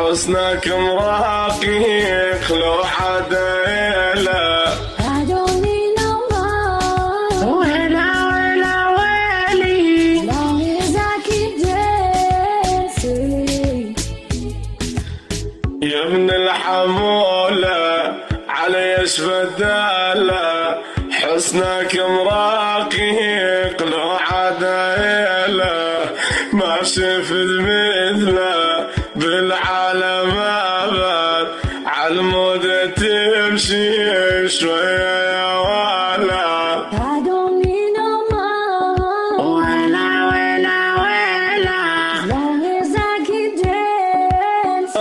حسنك مرقيق لو عديله. I don't need no more. ويلا ويلا ويلي. Long as I keep dancing. يا ابن الحمولة علي ايش بداله، حسنك مرقيق لو عديله. ما شفت مثله بالعالم ابد، عالمود تمشي شوية يا ولا. I don't need no more. ويلا ويلا ويلا. Long as I keep dancing.